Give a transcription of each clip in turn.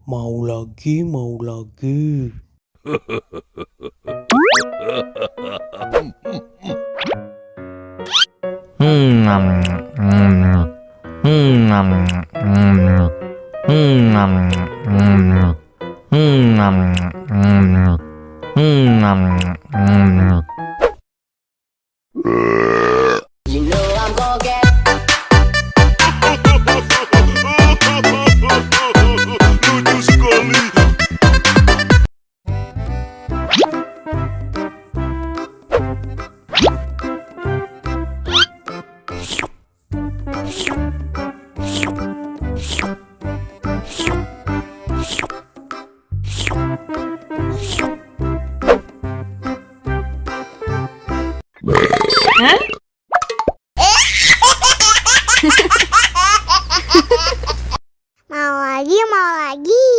Mau lagi, mau lagi. You know I'm gonna get Lucu sekali. Mau lagi, mau lagi.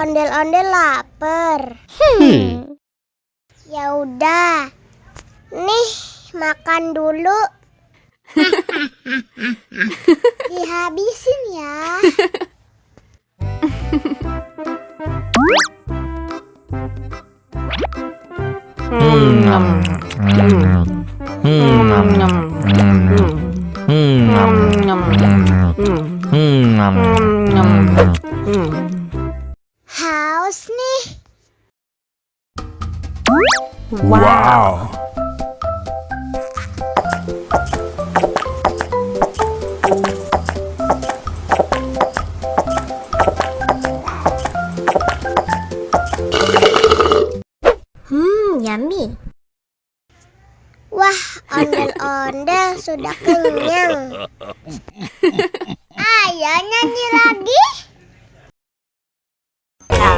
Ondel-ondel lapar. Ya udah. Nih, makan dulu. Dihabisin ya. Haus nih. Wow. Yummy. Wah, ondel-ondel sudah kenyang. Ayo nyanyi lagi. La